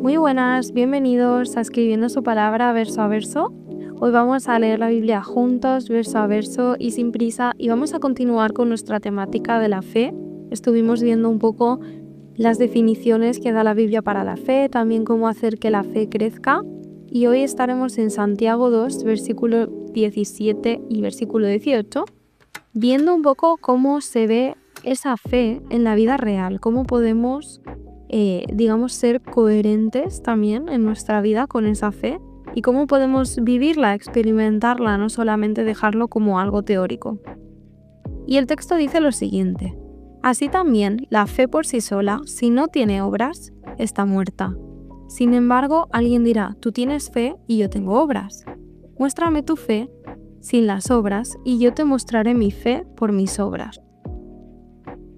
Muy buenas, bienvenidos a Escribiendo su palabra verso a verso. Hoy vamos a leer la Biblia juntos, verso a verso y sin prisa, y vamos a continuar con nuestra temática de la fe. Estuvimos viendo un poco las definiciones que da la Biblia para la fe, también cómo hacer que la fe crezca, y hoy estaremos en Santiago 2, versículo 17 y versículo 18, viendo un poco cómo se ve esa fe en la vida real, cómo podemos ser coherentes también en nuestra vida con esa fe y cómo podemos vivirla, experimentarla, no solamente dejarlo como algo teórico. Y el texto dice lo siguiente: así también la fe por sí sola, si no tiene obras, está muerta. Sin embargo, alguien dirá, tú tienes fe y yo tengo obras. Muéstrame tu fe sin las obras y yo te mostraré mi fe por mis obras.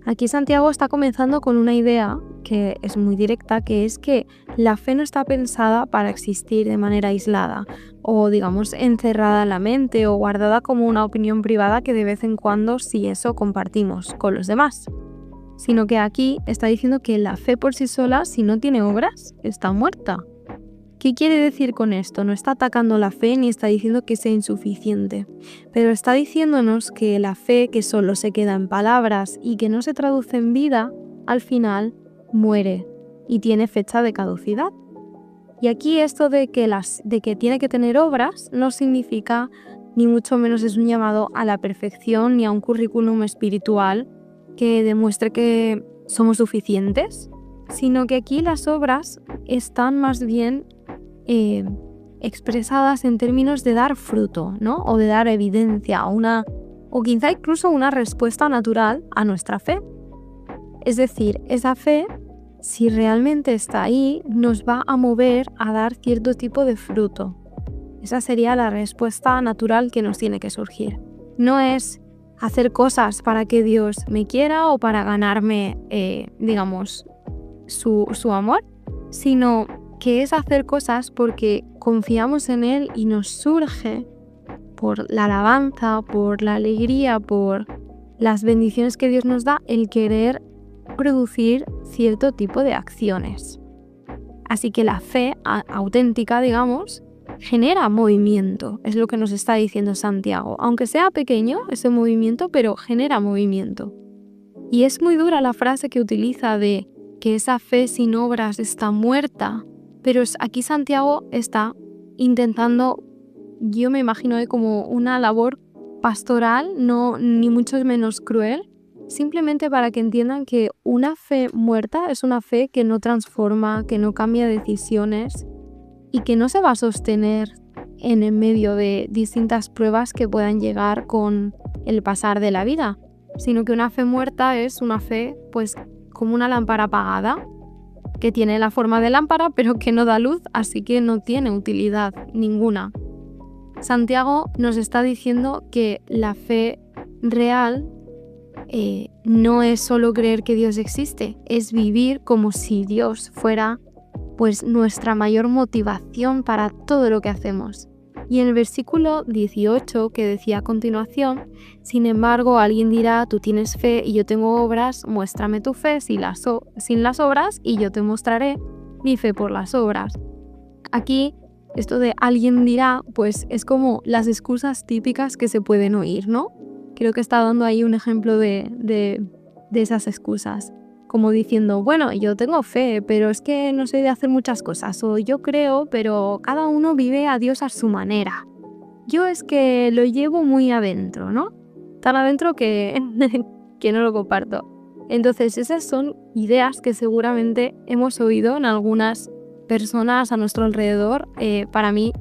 Aquí Santiago está comenzando con una idea que es muy directa, que es que la fe no está pensada para existir de manera aislada o encerrada en la mente o guardada como una opinión privada que de vez en cuando si eso compartimos con los demás, sino que aquí está diciendo que la fe por sí sola, si no tiene obras, está muerta. ¿Qué quiere decir con esto? No está atacando la fe ni está diciendo que sea insuficiente, pero está diciéndonos que la fe que solo se queda en palabras y que no se traduce en vida, al final muere y tiene fecha de caducidad. Y aquí esto de que tiene que tener obras no significa, ni mucho menos es un llamado a la perfección ni a un currículum espiritual que demuestre que somos suficientes, sino que aquí las obras están más bien expresadas en términos de dar fruto, ¿no? O de dar evidencia, o quizá incluso una respuesta natural a nuestra fe. Es decir, esa fe, si realmente está ahí, nos va a mover a dar cierto tipo de fruto. Esa sería la respuesta natural que nos tiene que surgir. No es hacer cosas para que Dios me quiera o para ganarme, su amor, sino que es hacer cosas porque confiamos en Él y nos surge por la alabanza, por la alegría, por las bendiciones que Dios nos da, el querer producir cierto tipo de acciones. Así que la fe auténtica, genera movimiento, es lo que nos está diciendo Santiago. Aunque sea pequeño ese movimiento, pero genera movimiento. Y es muy dura la frase que utiliza de que esa fe sin obras está muerta, pero aquí Santiago está intentando, yo me imagino como una labor pastoral, no ni mucho menos cruel, simplemente para que entiendan que una fe muerta es una fe que no transforma, que no cambia decisiones y que no se va a sostener en el medio de distintas pruebas que puedan llegar con el pasar de la vida, sino que una fe muerta es una fe pues como una lámpara apagada, que tiene la forma de lámpara pero que no da luz, así que no tiene utilidad ninguna. Santiago nos está diciendo que la fe real no es solo creer que Dios existe, es vivir como si Dios fuera pues nuestra mayor motivación para todo lo que hacemos. Y en el versículo 18 que decía a continuación, sin embargo alguien dirá, tú tienes fe y yo tengo obras, muéstrame tu fe sin las obras y yo te mostraré mi fe por las obras. Aquí esto de alguien dirá, pues es como las excusas típicas que se pueden oír, ¿no? Creo que está dando ahí un ejemplo de esas excusas. Como diciendo, bueno, yo tengo fe, pero es que no sé de hacer muchas cosas. O yo creo, pero cada uno vive a Dios a su manera. Yo es que lo llevo muy adentro, ¿no? Tan adentro que no lo comparto. Entonces, esas son ideas que seguramente hemos oído en algunas personas a nuestro alrededor. Para mí,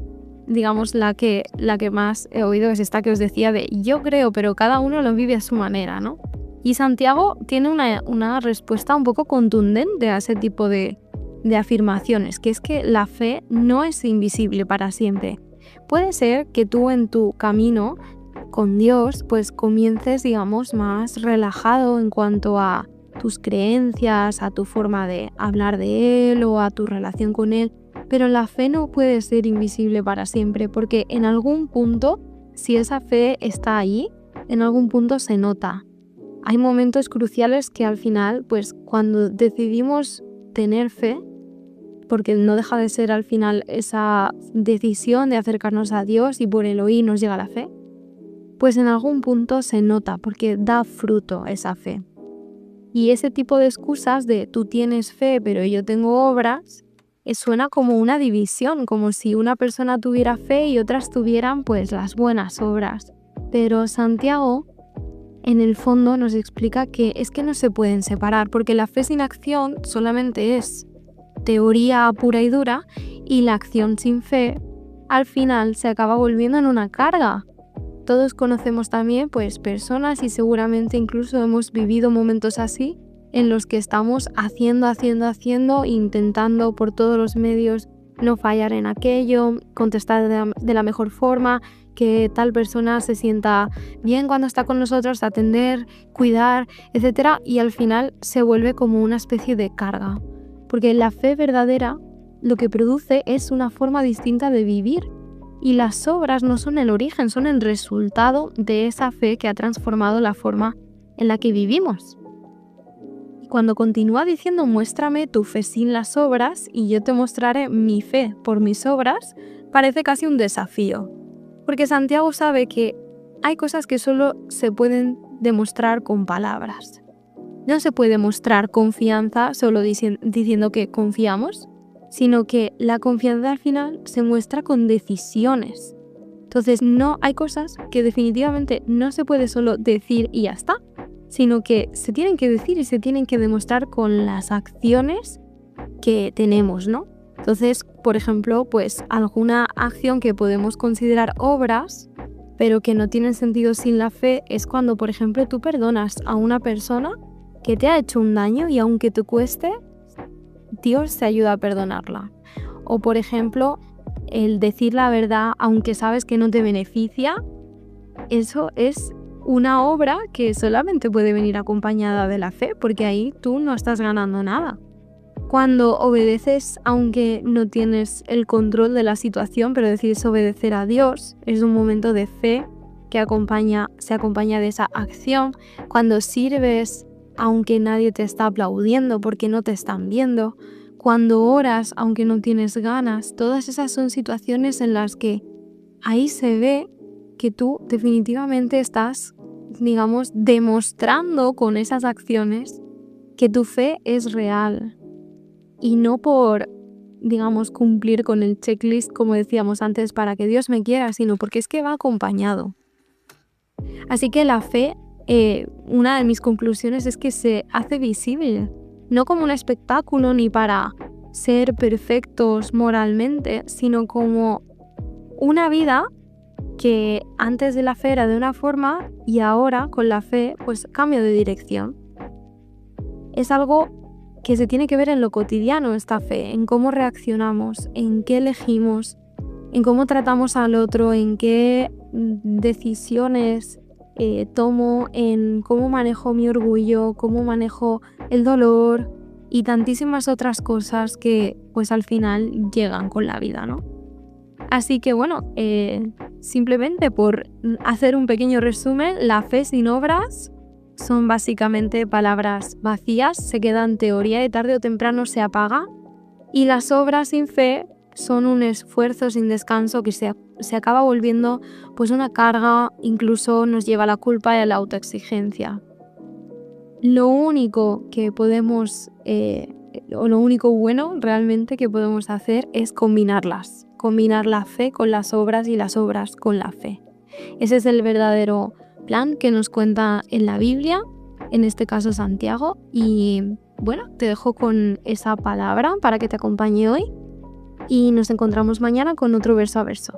la que más he oído es esta que os decía de yo creo, pero cada uno lo vive a su manera, ¿no? Y Santiago tiene una respuesta un poco contundente a ese tipo de afirmaciones, que es que la fe no es invisible para siempre. Puede ser que tú en tu camino con Dios pues comiences, más relajado en cuanto a tus creencias, a tu forma de hablar de Él o a tu relación con Él, pero la fe no puede ser invisible para siempre porque en algún punto, si esa fe está ahí, en algún punto se nota. Hay momentos cruciales que al final, pues cuando decidimos tener fe, porque no deja de ser al final esa decisión de acercarnos a Dios y por el oír nos llega la fe, pues en algún punto se nota porque da fruto esa fe. Y ese tipo de excusas de tú tienes fe pero yo tengo obras, suena como una división, como si una persona tuviera fe y otras tuvieran pues las buenas obras. Pero Santiago en el fondo nos explica que es que no se pueden separar, porque la fe sin acción solamente es teoría pura y dura, y la acción sin fe al final se acaba volviendo en una carga. Todos conocemos también pues personas y seguramente incluso hemos vivido momentos así en los que estamos haciendo, intentando por todos los medios no fallar en aquello, contestar de la mejor forma, que tal persona se sienta bien cuando está con nosotros, atender, cuidar, etc. Y al final se vuelve como una especie de carga. Porque la fe verdadera lo que produce es una forma distinta de vivir. Y las obras no son el origen, son el resultado de esa fe que ha transformado la forma en la que vivimos. Y cuando continúa diciendo muéstrame tu fe sin las obras y yo te mostraré mi fe por mis obras, parece casi un desafío. Porque Santiago sabe que hay cosas que solo se pueden demostrar con palabras. No se puede mostrar confianza solo diciendo que confiamos, sino que la confianza al final se muestra con decisiones. Entonces no hay cosas que definitivamente no se puede solo decir y ya está, sino que se tienen que decir y se tienen que demostrar con las acciones que tenemos, ¿no? Entonces, por ejemplo, pues alguna acción que podemos considerar obras, pero que no tienen sentido sin la fe, es cuando, por ejemplo, tú perdonas a una persona que te ha hecho un daño y aunque te cueste, Dios te ayuda a perdonarla. O, por ejemplo, el decir la verdad aunque sabes que no te beneficia, eso es una obra que solamente puede venir acompañada de la fe, porque ahí tú no estás ganando nada. Cuando obedeces aunque no tienes el control de la situación, pero decides obedecer a Dios, es un momento de fe que se acompaña de esa acción. Cuando sirves aunque nadie te está aplaudiendo porque no te están viendo. Cuando oras aunque no tienes ganas. Todas esas son situaciones en las que ahí se ve que tú definitivamente estás, digamos, demostrando con esas acciones que tu fe es real. Y no por, digamos, cumplir con el checklist, como decíamos antes, para que Dios me quiera, sino porque es que va acompañado. Así que la fe, una de mis conclusiones es que se hace visible, no como un espectáculo ni para ser perfectos moralmente, sino como una vida que antes de la fe era de una forma y ahora con la fe pues cambio de dirección. Es algo que se tiene que ver en lo cotidiano, esta fe, en cómo reaccionamos, en qué elegimos, en cómo tratamos al otro, en qué decisiones tomo, en cómo manejo mi orgullo, cómo manejo el dolor y tantísimas otras cosas que pues al final llegan con la vida, ¿no? Así que bueno, simplemente por hacer un pequeño resumen, la fe sin obras son básicamente palabras vacías, se quedan teoría y tarde o temprano se apaga. Y las obras sin fe son un esfuerzo sin descanso que se acaba volviendo pues una carga, incluso nos lleva a la culpa y a la autoexigencia. Lo único que podemos, o lo único bueno realmente que podemos hacer es combinarlas. Combinar la fe con las obras y las obras con la fe. Ese es el verdadero plan que nos cuenta en la Biblia, en este caso Santiago. Y bueno, te dejo con esa palabra para que te acompañe hoy y nos encontramos mañana con otro verso a verso.